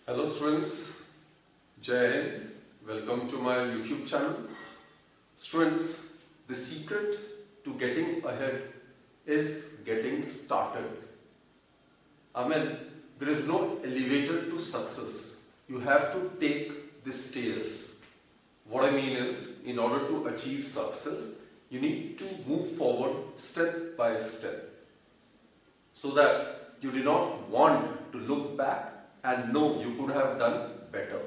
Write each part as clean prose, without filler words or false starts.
Hello students, Jai Hind. Welcome to my YouTube channel. Students, the secret to getting ahead is getting started. There is no elevator to success. You have to take the stairs. What I mean is, in order to achieve success, you need to move forward step by step, so that you do not want to look back and know you could have done better.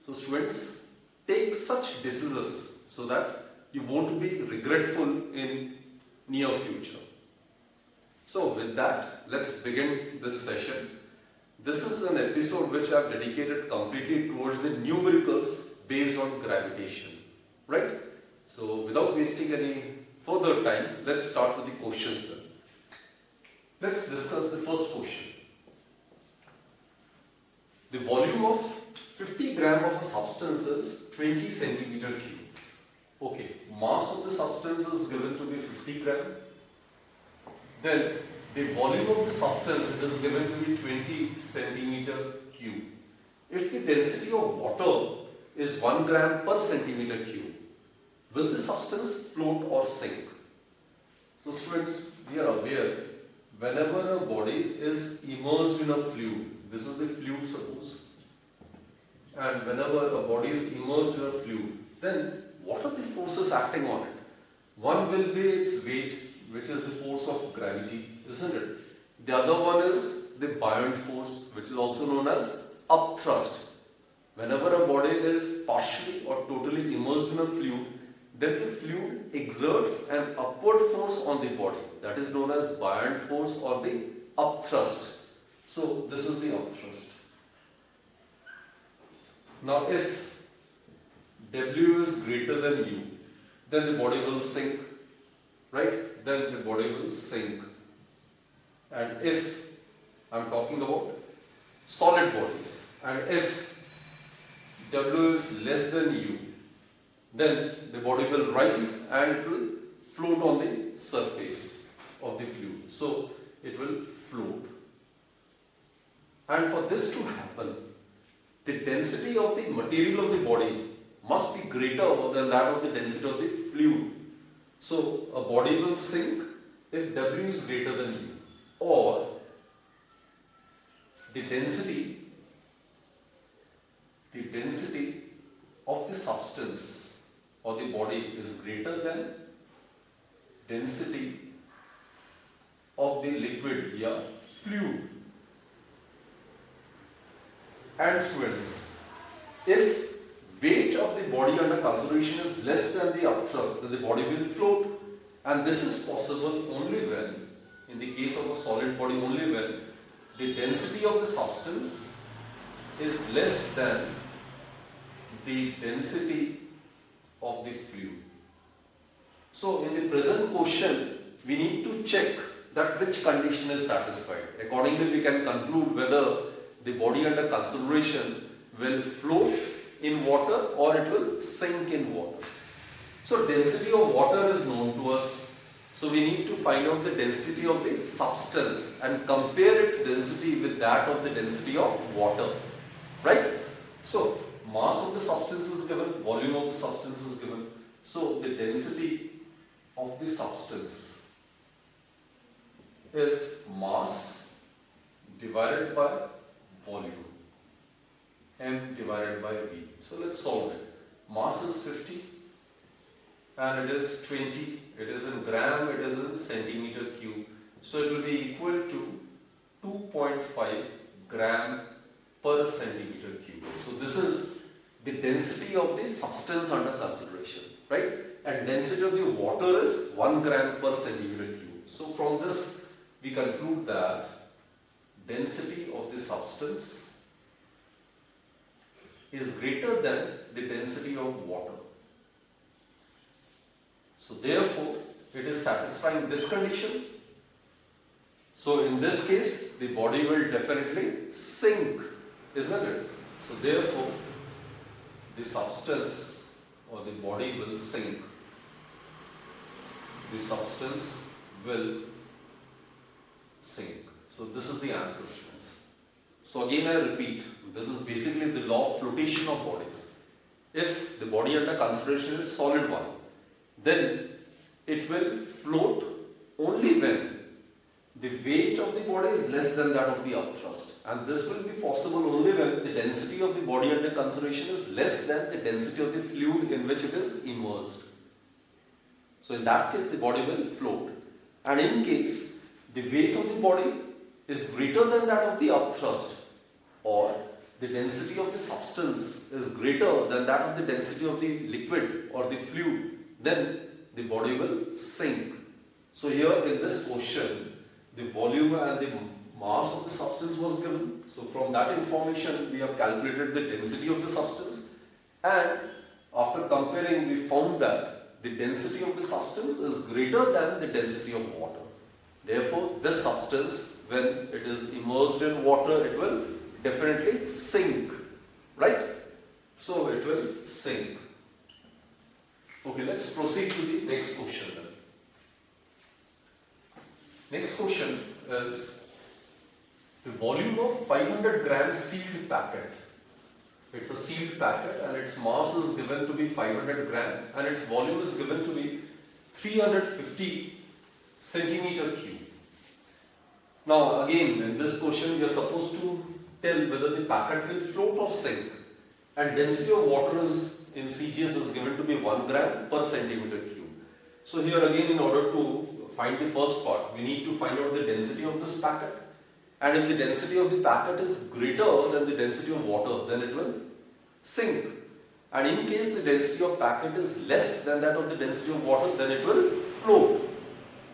So students, take such decisions so that you won't be regretful in near future. So with that, let's begin this session. This is an episode which I have dedicated completely towards the numericals based on gravitation. Right? So without wasting any further time, let's start with the questions then. Let's discuss the first question. The volume of 50 gram of a substance is 20 centimeter cube. Okay, mass of the substance is given to be 50 gram. Then the volume of the substance is given to be 20 centimeter cube. If the density of water is 1 gram per centimeter cube, will the substance float or sink? So students, we are aware, whenever a body is immersed in a fluid, this is the fluid suppose, and whenever a body is immersed in a fluid, then what are the forces acting on it? One will be its weight, which is the force of gravity, isn't it? The other one is the buoyant force, which is also known as upthrust. Whenever a body is partially or totally immersed in a fluid, then the fluid exerts an upward force on the body, that is known as buoyant force or the upthrust. So this is the upthrust. Now if W is greater than U, then the body will sink, right? Then the body will sink. And if I'm talking about solid bodies, and if W is less than U, then the body will rise and it will float on the surface of the fluid. So it will float. And for this to happen, the density of the material of the body must be greater than that of the density of the fluid. So a body will sink if W is greater than U, or the density of the substance or the body is greater than density of the liquid, fluid. And students, if weight of the body under consideration is less than the upthrust, then the body will float. And this is possible only when, in the case of a solid body, only when the density of the substance is less than the density of the fluid. So in the present question, we need to check that which condition is satisfied. Accordingly, we can conclude whether the body under consideration will float in water or it will sink in water. So density of water is known to us. So we need to find out the density of the substance and compare its density with that of the density of water. Right? So mass of the substance is given, volume of the substance is given. So the density of the substance is mass divided by volume, m divided by v. So let's solve it. Mass is 50 and it is 20. It is in gram, it is in centimeter cube. So it will be equal to 2.5 gram per centimeter cube. So this is the density of the substance under consideration, right? And density of the water is 1 gram per centimeter cube. So from this we conclude that density of the substance is greater than the density of water. So therefore, it is satisfying this condition. So in this case, the body will definitely sink, isn't it? So therefore, the substance or the body will sink. The substance will sink. So this is the answer, students. So again I repeat, this is basically the law of flotation of bodies. If the body under consideration is solid one, then it will float only when the weight of the body is less than that of the upthrust, and this will be possible only when the density of the body under consideration is less than the density of the fluid in which it is immersed. So in that case the body will float, and in case the weight of the body is greater than that of the upthrust, or the density of the substance is greater than that of the density of the liquid or the fluid, then the body will sink. So here in this question, the volume and the mass of the substance was given. So from that information we have calculated the density of the substance, and after comparing we found that the density of the substance is greater than the density of water. Therefore this substance, when it is immersed in water, it will definitely sink, right? So it will sink. Okay, let's proceed to the next question then. Next question is the volume of 500 grams sealed packet. It's a sealed packet and its mass is given to be 500 gram and its volume is given to be 350 centimeter cube. Now again, in this question we are supposed to tell whether the packet will float or sink, and density of water is in CGS is given to be 1 gram per centimeter cube. So here again, in order to find the first part, we need to find out the density of this packet, and if the density of the packet is greater than the density of water, then it will sink, and in case the density of packet is less than that of the density of water, then it will float.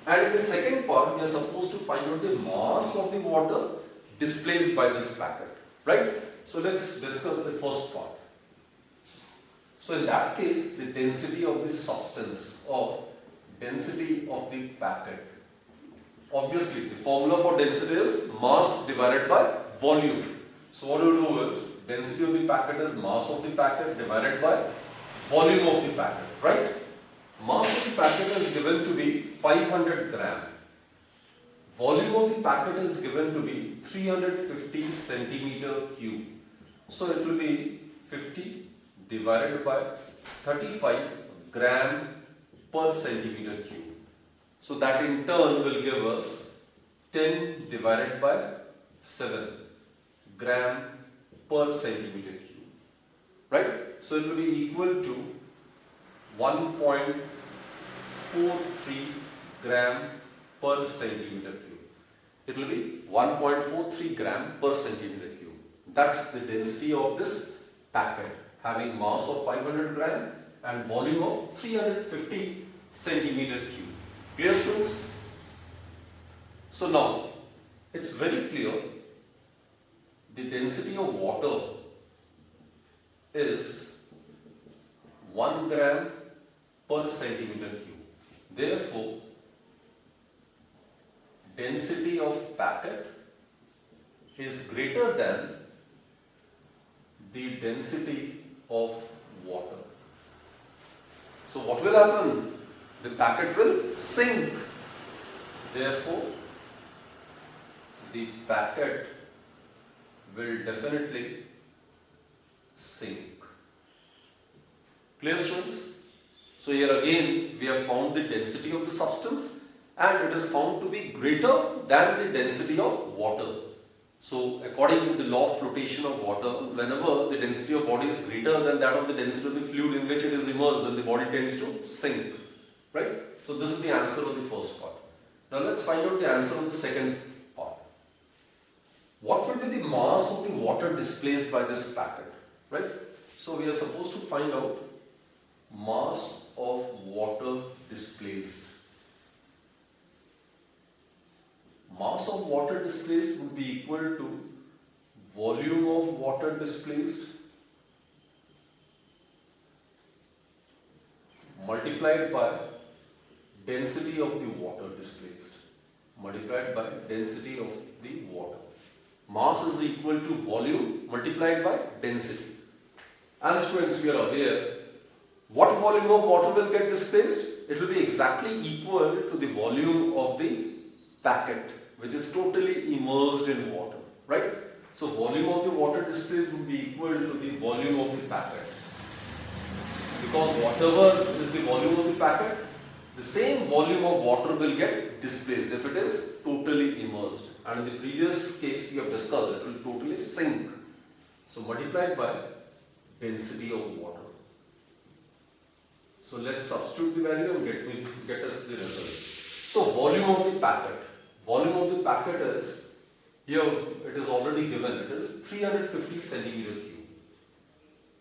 And in the second part, we are supposed to find out the mass of the water displaced by this packet, right? So let's discuss the first part. So in that case, the density of the substance or density of the packet. Obviously, the formula for density is mass divided by volume. So what you do is, density of the packet is mass of the packet divided by volume of the packet, right? Mass of the packet is given to be 500 gram. Volume of the packet is given to be 350 centimeter cube. So it will be 50 divided by 35 gram per centimeter cube. So that in turn will give us 10 divided by 7 gram per centimeter cube. Right? So it will be equal to 1.43 gram per centimeter cube. It will be 1.43 gram per centimeter cube. That's the density of this packet, having mass of 500 gram and volume of 350 centimeter cube. Clear, students? So now, it's very clear the density of water is 1 gram per centimeter cube. Therefore, density of packet is greater than the density of water. So what will happen? The packet will sink. Therefore, the packet will definitely sink. Clear, students? So here again we have found the density of the substance, and it is found to be greater than the density of water. So according to the law of flotation of water, whenever the density of body is greater than that of the density of the fluid in which it is immersed, then the body tends to sink. Right? So this is the answer of the first part. Now let's find out the answer of the second part. What will be the mass of the water displaced by this packet? Right? So we are supposed to find out mass of water displaced. Mass of water displaced would be equal to volume of water displaced multiplied by density of the water displaced multiplied by density of the water. Mass is equal to volume multiplied by density. And students, we are aware what volume of water will get displaced? It will be exactly equal to the volume of the packet, which is totally immersed in water, right? So volume of the water displaced would be equal to the volume of the packet. Because whatever is the volume of the packet, the same volume of water will get displaced if it is totally immersed. And in the previous case we have discussed it will totally sink. So multiplied by density of water. So let's substitute the value and get us the result. So volume of the packet. Volume of the packet is, here it is already given, it is 350 centimeter cube.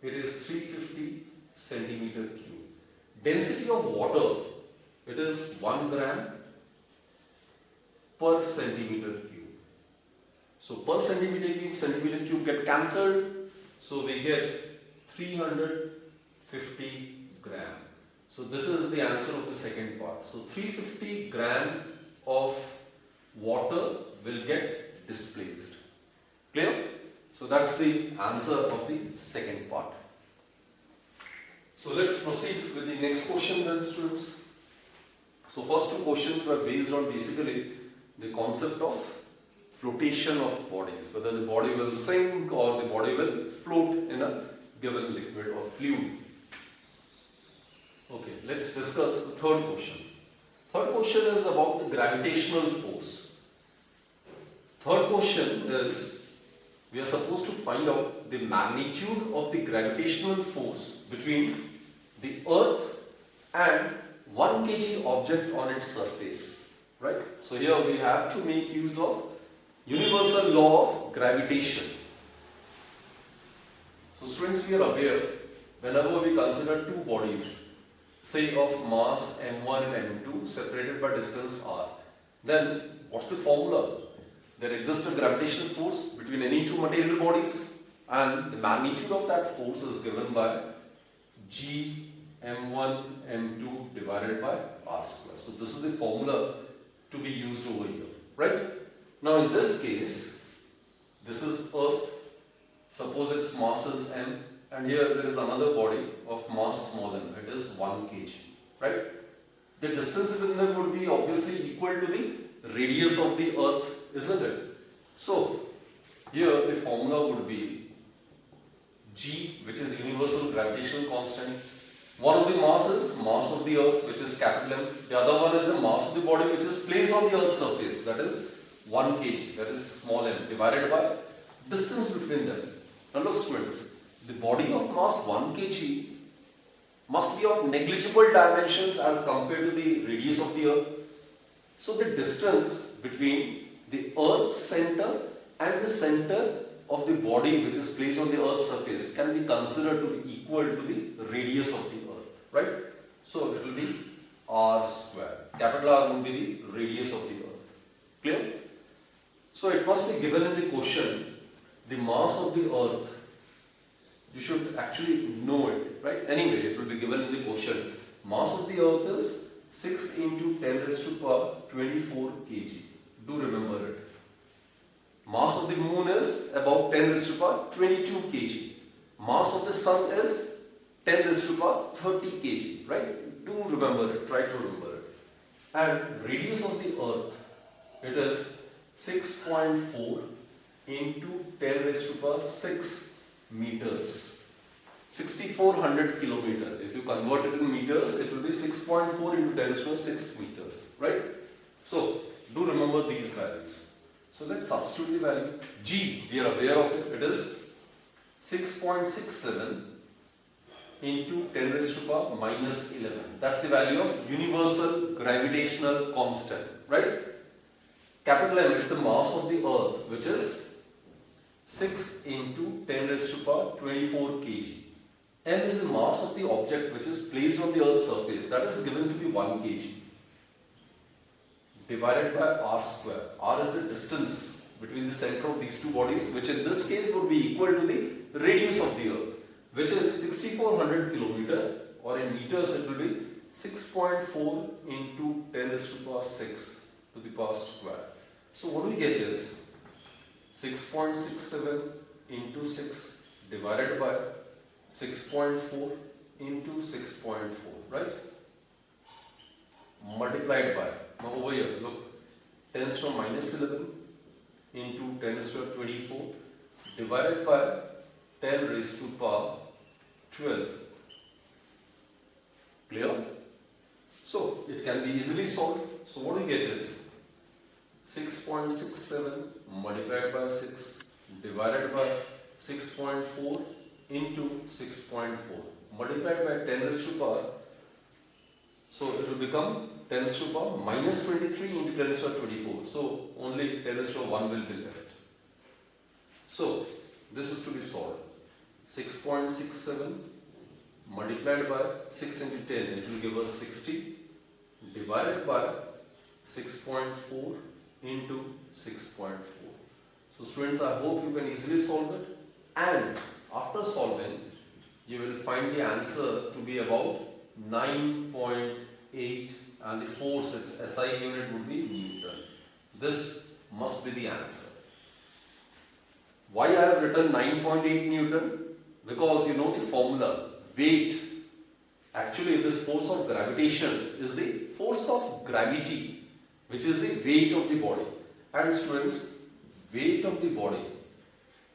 It is 350 centimeter cube. Density of water, it is 1 gram per centimeter cube. So per centimeter cube get cancelled. So we get 350 gram. So this is the answer of the second part. So 350 gram of water will get displaced. Clear? So that's the answer of the second part. So let's proceed with the next question then, students. So first two questions were based on basically the concept of flotation of bodies, whether the body will sink or the body will float in a given liquid or fluid. Okay, let's discuss the third question. Third question is about the gravitational force. Third question is, we are supposed to find out the magnitude of the gravitational force between the Earth and 1 kg object on its surface. Right? So here we have to make use of universal law of gravitation. So students, we are aware, whenever we consider two bodies, say of mass m1 and m2 separated by distance r, then what's the formula? There exists a gravitational force between any two material bodies, and the magnitude of that force is given by G m1 m2 divided by r square. So this is the formula to be used over here, right? Now in this case, this is Earth. Suppose its mass is m, and here there is another body of mass small m. It is 1 kg, right? The distance between them would be obviously equal to the radius of the Earth, isn't it? So here the formula would be G, which is universal gravitational constant. One of the mass is mass of the Earth, which is capital M. The other one is the mass of the body, which is placed on the Earth's surface, that is 1 kg, that is small m, divided by distance between them. Now look students, the body of mass 1 kg must be of negligible dimensions as compared to the radius of the Earth. So the distance between the Earth's center and the center of the body which is placed on the Earth's surface can be considered to be equal to the radius of the Earth, right? So it will be r square. Capital R will be the radius of the Earth. Clear? So it must be given in the question, the mass of the Earth. You should actually know it, right? Anyway, it will be given in the question. Mass of the Earth is 6 into 10 raised to power 24 kg. Do remember it. Mass of the moon is about 10 raised to power 22 kg. Mass of the sun is 10 raised to power 30 kg, right? Do remember it, try to remember it. And radius of the Earth, it is 6.4 into 10 raised to power 6 meters. 6400 kilometers. If you convert it in meters, it will be 6.4 into 10 raised to power 6 meters, right? So, do remember these values. So let's substitute the value. G, we are aware of it. It is 6.67 into 10 raised to power minus 11. That's the value of universal gravitational constant, right? Capital M, it's the mass of the Earth, which is 6 into 10 raised to power 24 kg. M is the mass of the object which is placed on the Earth's surface. That is given to be 1 kg. Divided by r square. R is the distance between the center of these two bodies, which in this case would be equal to the radius of the Earth, which is 6400 kilometer, or in meters it will be 6.4 into 10 raised to power 6 to the power square. So what we get is 6.67 into 6 divided by 6.4 into 6.4, right? Multiplied by, now over here, look, 10 raised to minus 11 into 10 raised to 24 divided by 10 raised to power 12. Clear? So it can be easily solved. So what we get is 6.67 multiplied by 6 divided by 6.4 into 6.4 multiplied by 10 raised to power. So it will become 10 raised to power minus 23 into 10 raised to power 24. So only 10 raised to power 1 will be left. So this is to be solved. 6.67 multiplied by 6 into 10, it will give us 60 divided by 6.4 into 6.4. So students, I hope you can easily solve it, and after solving you will find the answer to be about 9.8 and the force, its SI unit would be Newton. This must be the answer. Why I have written 9.8 Newton? Because you know the formula, weight. Actually this force of gravitation is the force of gravity, which is the weight of the body. And students, weight of the body,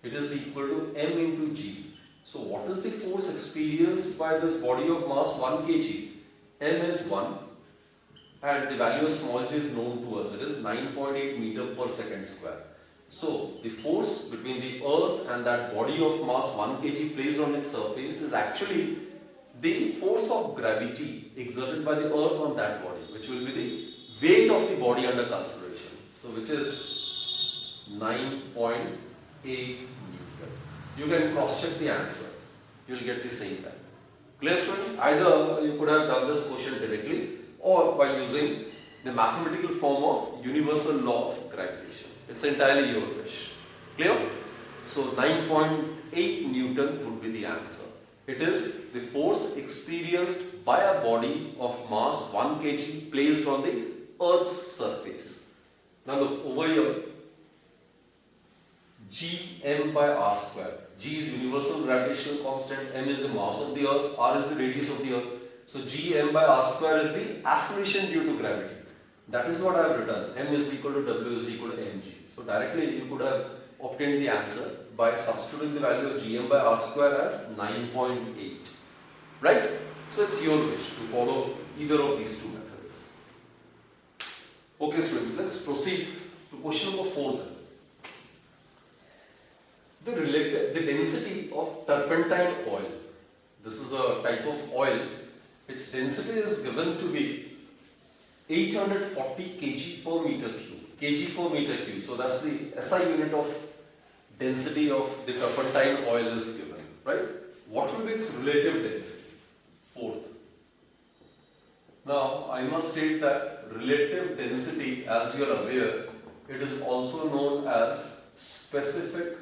it is equal to m into g. So what is the force experienced by this body of mass 1 kg? M is 1 and the value of small g is known to us. It is 9.8 meter per second square. So the force between the earth and that body of mass 1 kg placed on its surface is actually the force of gravity exerted by the earth on that body, which will be the weight of the body under consideration. So which is 9.8 Newton. You can cross check the answer. You will get the same time. Clear students? Either you could have done this question directly or by using the mathematical form of universal law of gravitation. It's entirely your wish. Clear? So 9.8 Newton would be the answer. It is the force experienced by a body of mass 1 kg placed on the Earth's surface. Now look over here. G m by r square. G is universal gravitational constant, m is the mass of the earth, r is the radius of the earth. So G m by r square is the acceleration due to gravity. That is what I have written. M is equal to W is equal to mg. So directly you could have obtained the answer by substituting the value of G m by r square as 9.8. Right? So it's your wish to follow either of these two methods. Okay students, let's proceed to question number 4 then. The density of turpentine oil. This is a type of oil. Its density is given to be 840 kg per meter cube. Kg per meter cube. So that's the SI unit of density of the turpentine oil is given. Right? What will be its relative density? 4th. Now I must state that relative density, as you are aware, it is also known as specific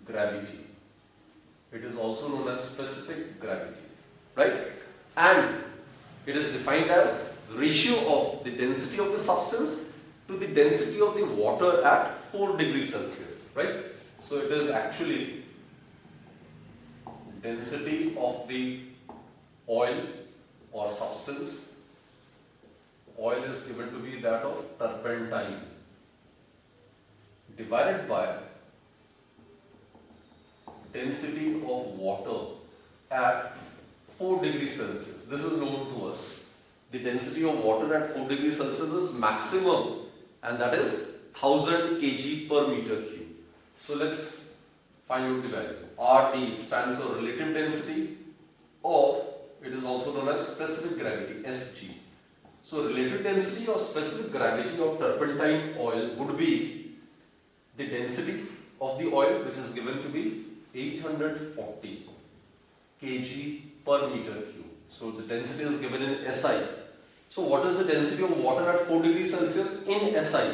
gravity. It is also known as specific gravity, right? And it is defined as the ratio of the density of the substance to the density of the water at 4 degrees Celsius, right? So it is actually density of the oil or substance. Oil is given to be that of turpentine divided by density of water at 4 degrees Celsius. This is known to us. The density of water at 4 degrees Celsius is maximum, and that is 1000 kg per meter cube. So let's find out the value. RD stands for relative density, or it is also known as specific gravity, SG. So relative density or specific gravity of turpentine oil would be the density of the oil, which is given to be 840 kg per meter cube. So the density is given in SI. So what is the density of water at 4 degrees Celsius in SI?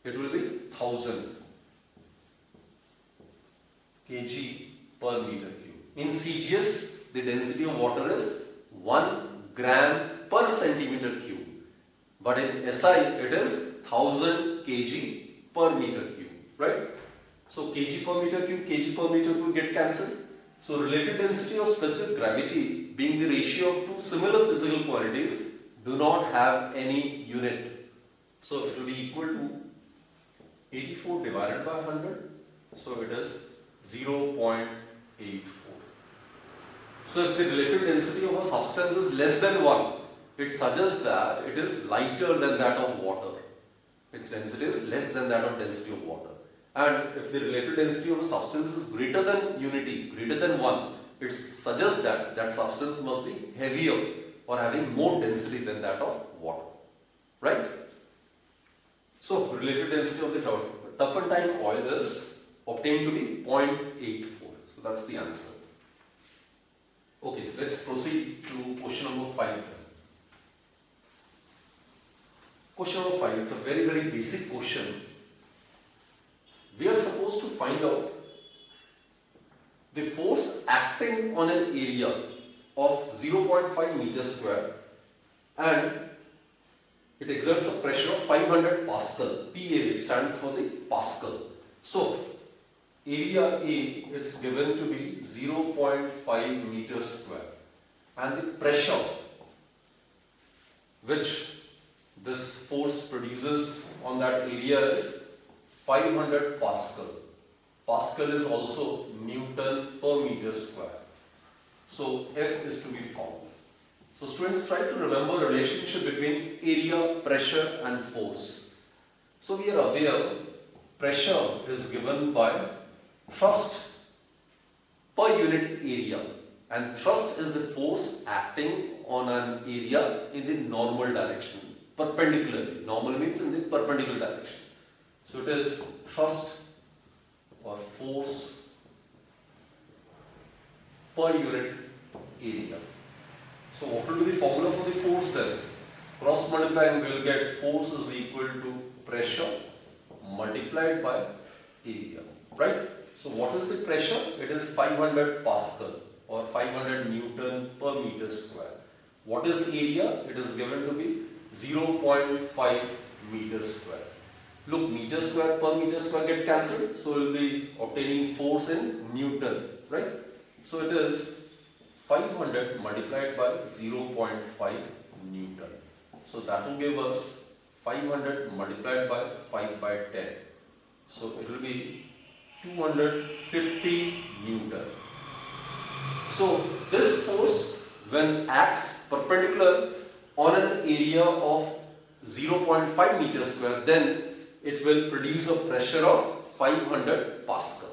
It will be 1000 kg per meter cube. In CGS, the density of water is 1 gram per centimeter cube. But in SI, it is 1000 kg per meter cube. Right? So kg per meter cube will get cancelled. So relative density of specific gravity, being the ratio of two similar physical quantities, do not have any unit. So it will be equal to 84 divided by 100 So it is 0.84. So if the relative density of a substance is less than 1, it suggests that it is lighter than that of water. Its density is less than that of density of water. And if the relative density of a substance is greater than unity, greater than 1, it suggests that that substance must be heavier or having more density than that of water. Right? So relative density of the turpentine oil is obtained to be 0.84. So that's the answer. Okay, let's proceed to question number 5. Question number 5, it's a very, very basic question. We are supposed to find out the force acting on an area of 0.5 meters square and it exerts a pressure of 500 Pascal. PA, it stands for the Pascal. So, area A, it's given to be 0.5 meters square and the pressure which this force produces on that area is 500 Pascal. Pascal is also Newton per meter square. So F is to be found. So students, try to remember the relationship between area, pressure and force. So we are aware pressure is given by thrust per unit area, and thrust is the force acting on an area in the normal direction, perpendicularly. Normal means in the perpendicular direction. So it is thrust or force per unit area. So what will be the formula for the force then? Cross multiplying, we will get force is equal to pressure multiplied by area, right? So what is the pressure? It is 500 Pascal or 500 Newton per meter square. What is area? It is given to be 0.5 meters square. Look, meter square per meter square get cancelled, so we will be obtaining force in Newton, right? So it is 500 multiplied by 0.5 Newton. So that will give us 500 multiplied by 5 by 10. So it will be 250 Newton. So this force, when acts perpendicular on an area of 0.5 meters square, then it will produce a pressure of 500 Pascal.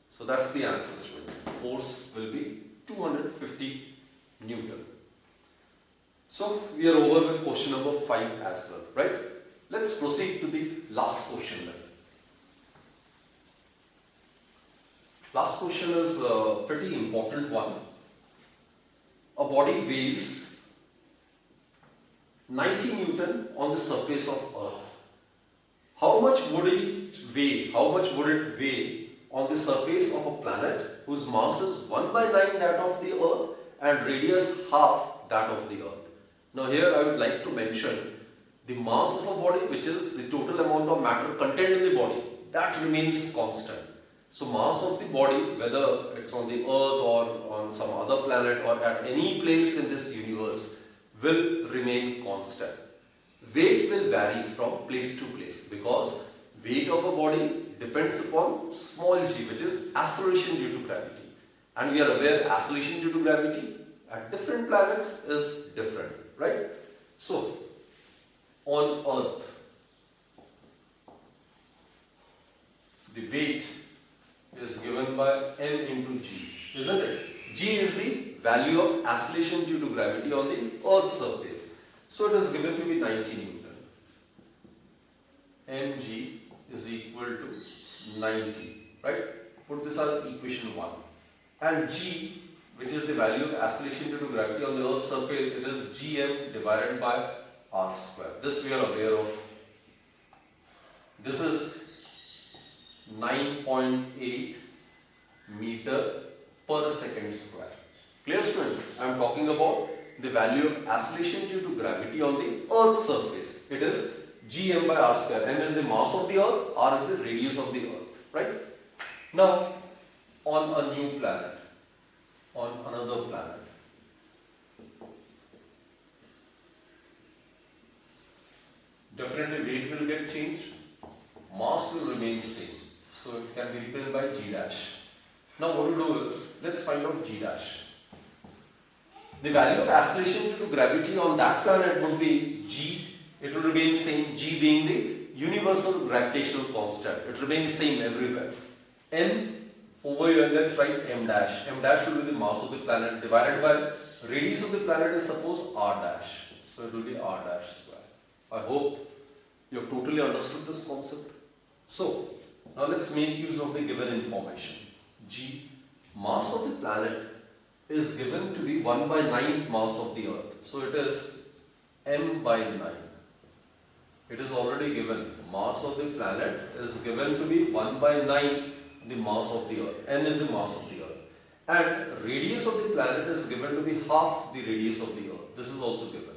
So that's the answer, students. Force will be 250 Newton. So we are over with question number 5 as well, right? Let's proceed to the last question then. Last question is a pretty important one. A body weighs 90 Newton on the surface of Earth. How much would it weigh? How much would it weigh on the surface of a planet whose mass is 1 by 9 that of the Earth and radius half that of the Earth? Now here I would like to mention the mass of a body, which is the total amount of matter contained in the body, that remains constant. So mass of the body, whether it's on the Earth or on some other planet or at any place in this universe, will remain constant. Weight will vary from place to place because weight of a body depends upon small g, which is acceleration due to gravity. And we are aware acceleration due to gravity at different planets is different, right? So, on Earth, the weight is given by m into g, isn't it? G is the value of acceleration due to gravity on the Earth's surface. So it is given to be 90 Newton. mg is equal to 90, right? Put this as equation 1. And g, which is the value of acceleration due to gravity on the Earth's surface, it is gm divided by r square. This we are aware of. This is 9.8 meter per second square. Clear, students? I am talking about the value of acceleration due to gravity on the Earth's surface. It is gm by r square. M is the mass of the Earth, r is the radius of the Earth, right? Now, on a new planet, on another planet, definitely weight will get changed, mass will remain same. So it can be replaced by G dash. Now what we do is, let's find out G dash. The value of acceleration due to gravity on that planet would be G. It will remain same, G being the universal gravitational constant. It will remain same everywhere. M over here, let's write M dash. M dash will be the mass of the planet divided by radius of the planet is suppose R dash. So it will be R dash square. I hope you have totally understood this concept. So now let's make use of the given information. G, mass of the planet is given to be 1 by 9th mass of the earth. So it is M by 9. It is already given. Mass of the planet is given to be 1 by 9 the mass of the earth. N is the mass of the earth. And radius of the planet is given to be half the radius of the earth. This is also given.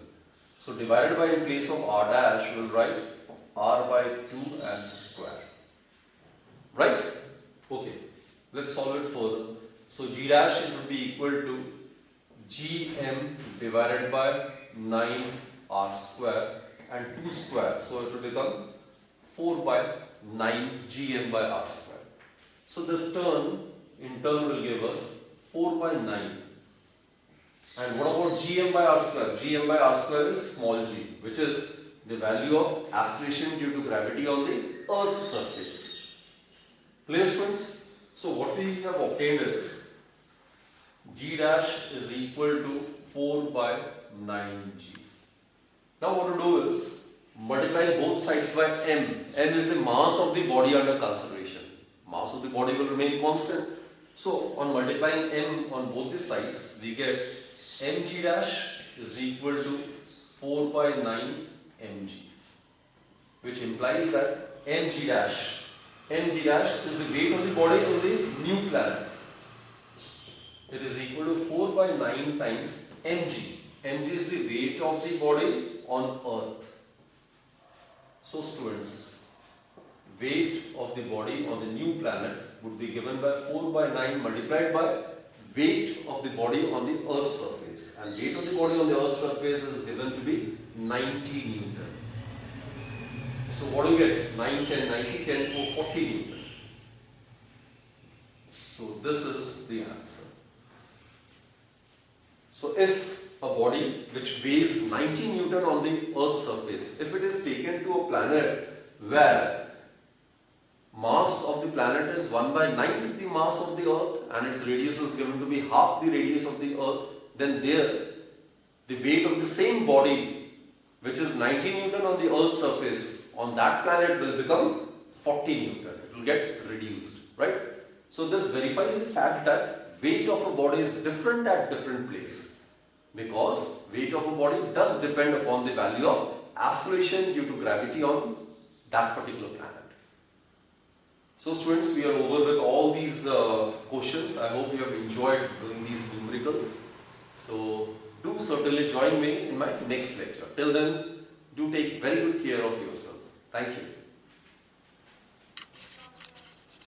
So divided by, in place of R dash, we will write R by 2 and square. Right? Okay. Let's solve it further. So G dash, it would be equal to Gm divided by 9 R square and 2 square. So it will become 4 by 9 Gm by R square. So this term in turn will give us 4 by 9. And what about Gm by R square? Gm by R square is small g, which is the value of acceleration due to gravity on the Earth's surface. Clear, students? So what we have obtained is G dash is equal to 4 by 9g. Now what to do is multiply both sides by m. M is the mass of the body under consideration. Mass of the body will remain constant. So on multiplying m on both the sides, we get mg dash is equal to 4 by 9 mg, which implies that mg dash is the weight of the body on the new planet. It is equal to 4 by 9 times mg. Mg is the weight of the body on Earth. So students, weight of the body on the new planet would be given by 4 by 9 multiplied by weight of the body on the Earth's surface. And weight of the body on the Earth's surface is given to be 90 Newton. So what do you get? 9, 10, 90, 10, 4, 40 Newton. So this is the answer. So if a body which weighs 90 Newton on the Earth's surface, if it is taken to a planet where mass of the planet is 1 by 9th the mass of the Earth and its radius is given to be half the radius of the Earth, then there the weight of the same body which is 90 Newton on the Earth's surface on that planet will become 40 Newton. It will get reduced, right? So this verifies the fact that weight of a body is different at different places, because weight of a body does depend upon the value of acceleration due to gravity on that particular planet. So students, we are over with all these questions. I hope you have enjoyed doing these numericals. So do certainly join me in my next lecture. Till then, do take very good care of yourself. Thank you.